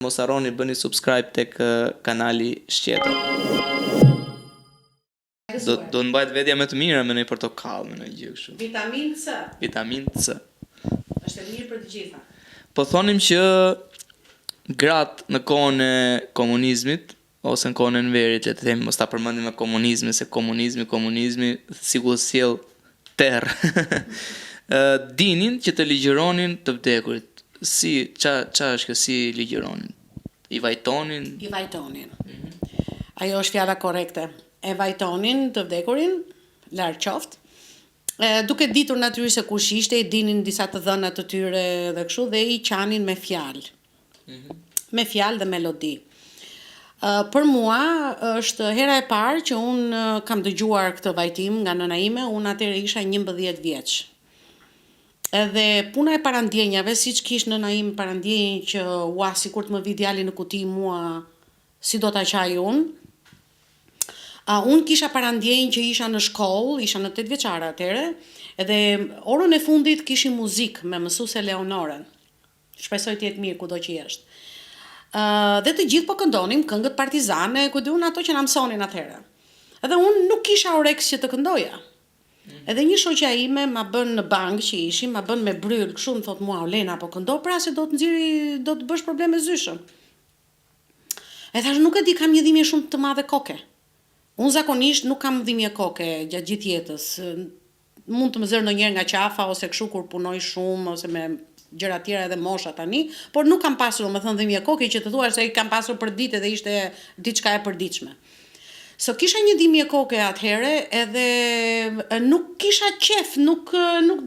Mos harroni bëni subscribe tek kanali Shqeto. Do të mbajt vetja më të mira me një portokall, me një gjë kështu. Vitamin C. Vitamin C. Është e mirë për të gjitha. Po thonim që gratë në kohën e komunizmit ose në kohën e Enverit, le të themi, mos ta përmendim me komunizmin, se komunizmi sikur sjell terrë. Dinin që të ligjëronin të vdekurit. Si ça është kjo, si ligjëronin? I vajtonin? Ajo është fjala korrekte. E vajtonin të vdekurin, larg qoftë. Duke ditur natyrisht se kush ishte, i dinin disa të dhëna të tyre dhe kështu, dhe i qanin me fjalë. Me fjalë dhe melodi. Për mua është hera e parë që unë kam dëgjuar këtë vajtim nga nëna ime, unë atëherë isha 11 vjeç. Edhe puna e parandjenjave, siç kish nëna ime parandjenjë që ua sikur të më vi djali në kuti mua, si do ta qaj unë. Unë kisha parandjenjë që isha në shkollë, isha në 8 vjeçare atëherë, edhe orën e fundit kishim muzikë me mësuese Leonoren. Shpresoj të jetë mirë kudo që jesh. Dhe të gjithë po këndonim këngët partizane, ku diun ato që na mësonin atëherë. Edhe unë nuk kisha oreks që të këndoja. Edhe një shoqja ime ma bën në bankë që ishim, ma bën me bryl, kështu më thot mua, Olena, po këndo pra se do të bësh probleme zyshëm. E thash, nuk e di, kam një dhimbje shumë të madhe koke. Unë zakonisht nuk kam dhimbje koke gjatë gjithë jetës. Mund të më zërë ndonjëherë nga qafa ose kështu kur punoj shumë ose me gjëra tjera edhe mosha tani, por nuk kam pasur, më thënë, dhimbje koke që të thuash se i kam pasur për ditë dhe ishte diçka e përditshme. So kisha një dhimbje koke atëherë edhe nuk kisha qef, nuk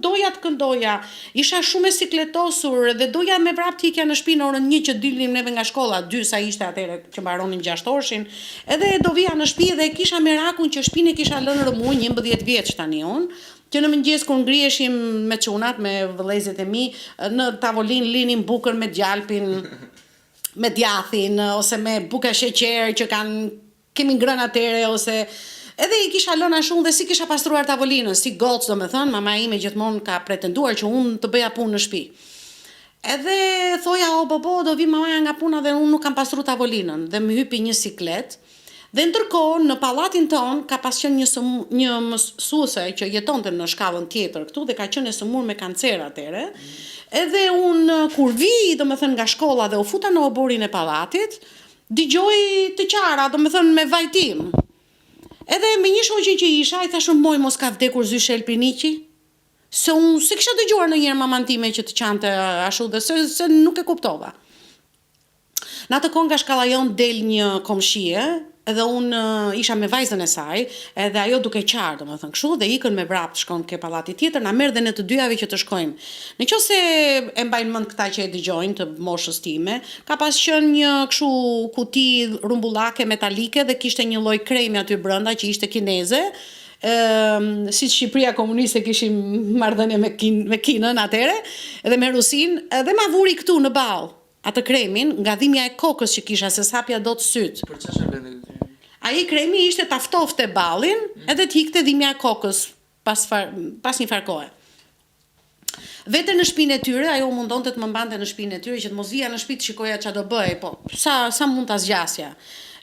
doja të këndoja. Isha shumë e sikletosur dhe doja me vrap të ikja në shtëpi në orën 1 që dilnim neve nga shkolla, 2 sa ishte atëherë që mbaronin 6 orshin. Edhe do vija në shtëpi dhe kisha merakun që shtëpinë e kisha lënë rëmuj 11 vjeç tani unë. Që në mëngjes kur ngriheshim me çunat, me vëllezërit e mi, në tavolinë linim bukër me djalpin, me djathin ose me buka sheqer që kemi ngrënë atëre, ose edhe i kisha lëna shumë dhe si kisha pastruar tavolinën, si gocë do me thënë, mama ime gjithmonë ka pretenduar që unë të bëja punë në shtëpi. Edhe thoja, o bobo, do vi mamaja nga puna dhe unë nuk kam pastru tavolinën, dhe më hypi një siklet, dhe ndërkohë në pallatin ton ka pas qenë një mësuese që jetonte në shkallën tjetër këtu dhe ka qenë e sëmur me kancer atëre. Edhe unë kur vi, do me thënë, nga shkolla dhe u futa në oborin e pallatit, dëgjoj të qara, do me thënë me vajtim. Edhe me një shoqe që isha, i thashëm moj mos ka vdekur zy Shelpiniqi, se unë se kisha dëgjuar ndonjëherë maman time që të qante ashtu dhe se nuk e kuptova. Në atë kohë nga shkalla jon del një komshie, edhe unë isha me vajzën e saj, edhe ajo duke qarë, do me thënë kështu, dhe ikën me vrap të shkon ke pallati tjetër, na merr dhe ne të dyjave që të shkojmë. Nëse e mbajnë mend këta që e dëgjojnë të moshës time, ka pas qenë një kështu kuti rumbullake metalike dhe kishte një lloj kremi aty brenda që ishte kineze. Si Shqipëria komuniste kishim marrëdhënie me Kinën atëre, edhe me Rusin, edhe ma vuri këtu në ball atë kremin nga dhimbja e kokës që kisha, se s'hapja dot syt. Për çfarë bën? Ai kremi ishte ta ftofte ballin edhe të ikte dhimbja e kokës pas një farë kohe. Vete në shtëpinë e tyre, ajo mundonte të më mbante në shtëpinë e tyre që të mos vija në shtëpi të shikoja çfarë do bëj, po sa mund ta zgjasja.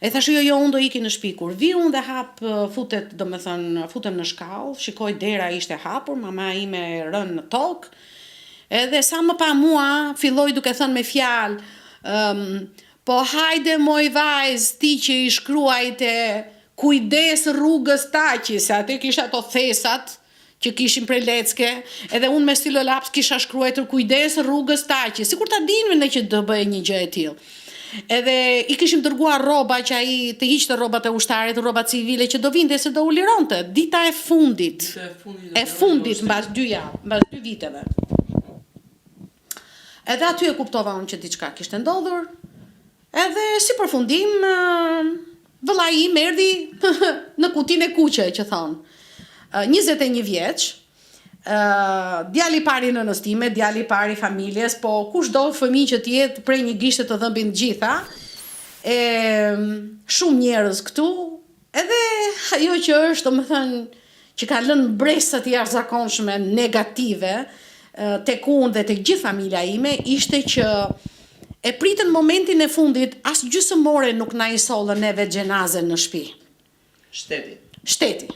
E thash jo, unë do iki në shtëpi. Kur vi unë dhe hap futet, do me thënë, futem në shkallë, shikoj dera ishte hapur, mama ime rënë në tokë. Edhe sa më pa mua, filloj duke thënë me fjalë, po hajde moj vajz, ti që i shkruajte, kujdes rrugës Taqi, se atë kisha ato thesat që kishin prej lecke, edhe unë me stilolaps kisha shkruajtur kujdes rrugës Taqi, sikur ta dinim ne që do bëj një gjë e tillë. Edhe i kishim dërguar rroba që ai të hiqte rrobat e ushtarit, rrobat civile që do vinte se do u lironte. Dita e fundit. Mbas 2 viteve. Edhe aty e kuptova unë që diçka kishte ndodhur. Edhe si përfundim, vëllai im erdhi në kutinë e kuqe, që thon. 21 vjeç, djali i pari nënës time, djali i pari familjes, po kushdo fëmijë që të jetë prej një gishte të dhëmbin të gjitha, shumë njerëz këtu, edhe ajo që është, domethënë, që ka lënë bresa të jashtëzakonshme negative tek unë dhe tek gjithë familja ime, ishte që E pritën momentin e fundit, as gjysmore nuk na i sollën neve xhenazen në shtëpi. Shteti.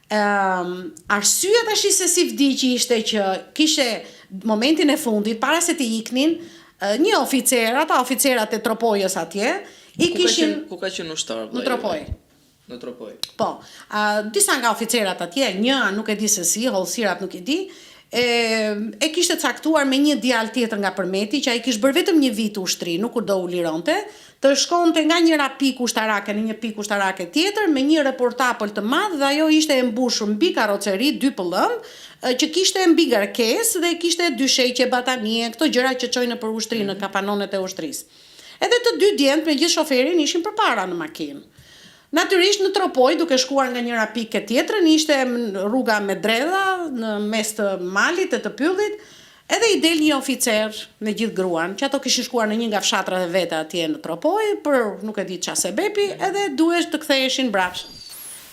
Arsyeja tash se si vdiqi ishte që kishte momentin e fundit para se të iknin një oficer, ata oficerat e tropojës atje, i kishin ku ka qenë ushtar? në tropoj. Në tropoj. Po, disa nga oficerat atje, një nuk e di se si, hollësirat nuk e di, e kishte caktuar me një djalë tjetër nga Përmeti, që ai kishte bërë vetëm një vit ushtri, nuk u do u lironte, të shkonte nga njëra pikë ushtarake në një pikë ushtarake tjetër me një reportapël të madh dhe ajo ishte e mbushur mbi karroceri 2 pëllëm, që kishte mbi garkesë dhe kishte dysheqe, batanie, këto gjëra që çojnë për ushtri në kapanonet e ushtrisë. Edhe të dy djemtë me gjithë shoferin ishin përpara në makinë. Natyrisht në tropoj, duke shkuar nga njëra pikë tjetrën, ishte rruga me dredha në mes të malit e të pyllit, edhe i del një oficer me gjithë gruan, që ato kishin shkuar në një nga fshatrat e veta atje në tropoj, për nuk e di çfarë sebepi, edhe duhesh të ktheheshin brapsht.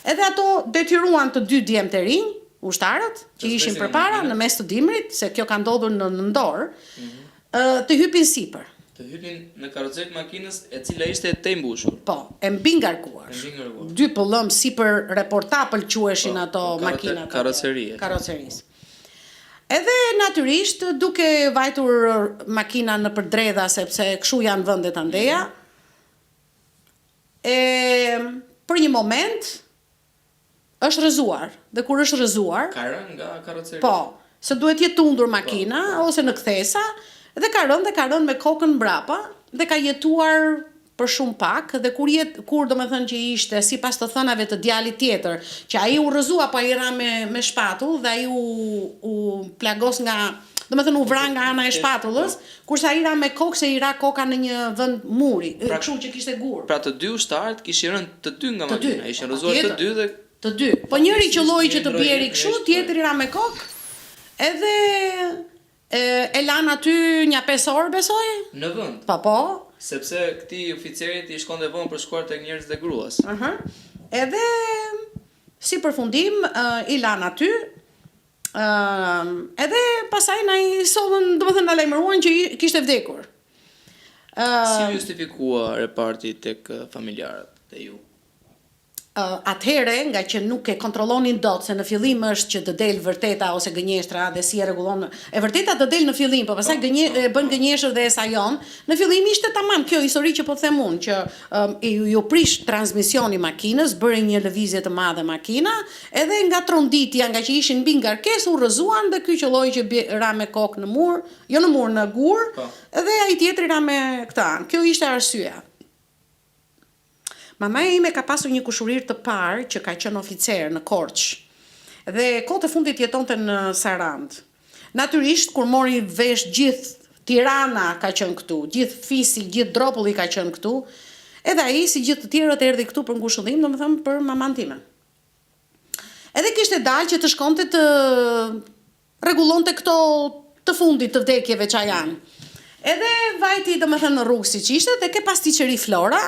Edhe ato detyruan të dy djemtë të rinj, ushtarët, që ishin përpara në mes të dimrit, se kjo ka ndodhur në Ndorë, të hypin sipër. Të hypin në karroceri të makinës e cila ishte të mbushur. Po, e mbi ngarkuar. 2 pëllëm sipër reportapël quheshin ato makinat. Karrocerisë. Edhe natyrisht duke vajtur makina në përdredha sepse kështu janë vendet andeja. Për një moment është rrëzuar. Dhe kur është rrëzuar, ka rënë nga karroceri. Po, se duhet jetë tundur makina ose në kthesa. Dhe ka rënë me kokën mbrapa dhe ka jetuar për shumë pak dhe kur do me thënë që ishte sipas të thënave të djalit tjetër, që ai u rrëzua pa i ra me shpatull dhe ai u plagos nga, do me thënë u vra nga ana e shpatullës, kurse ai ra me kokë se i ra koka në një vend muri, kështu që kishte gur. Pra të dy ushtarët kishin rënë të dy nga makina, ishin rrëzuar të dy dhe të dy. Po njëri qelloi që të bjeri kështu, tjetri ra me kokë. Edhe e lanë aty një 5 orë, besoj? Në vend. Po. Sepse këtij oficerit i shkonte vonë për shkuar tek njerëz dhe gruas. Edhe si përfundim i lanë aty. Edhe pasaj na i sollën, domethënë na lajmëruan që kishte vdekur. Si justifikua reparti tek familjarët e ju? Atëhere, nga që nuk e kontrollonin dot, se në fillim është që të del vërteta ose gënjeshtra dhe si e rregullon. E vërteta të del në fillim, por pastaj bën gënjeshtër dhe esajon. Në fillim ishte tamam kjo histori që po them unë, që ju prish transmisioni makinës, bëri një lëvizje të madhe makina, edhe nga tronditja, nga që ishin mbi ngarkesë, u rrëzuan dhe ky qelloi që ra me kokë në mur, jo në mur, në gur, edhe ai tjetri ra me këtë anë. Kjo ishte arsyeja. Mamaja ime ka pasur një kushurir të parë që ka qenë oficer në Korçë. Dhe kohët e fundit jetonte në Sarand. Natyrisht kur mori vesh gjithë Tirana ka qenë këtu, gjithë Fisi, gjithë Dropulli ka qenë këtu, edhe ai si gjithë të tjerët erdhi këtu për ngushëllim, domethënë për maman time. Edhe kishte dalë që të shkonte të rregullonte këto të fundit të vdekjeve që janë. Edhe vajti domethënë në rrugë siç ishte dhe ke pasticeri Flora,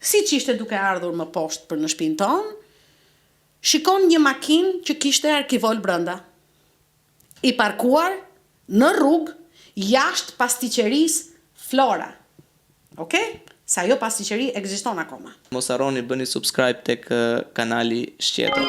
si që ishte duke ardhur më poshtë për në shtëpinë tonë, shikon një makinë që kishte arkivol brenda. I parkuar në rrugë jashtë pastiqerisë Flora. Okej? Sa jo pastiqeri ekziston akoma. Mos harroni bëni subscribe tek kanali Shqeto.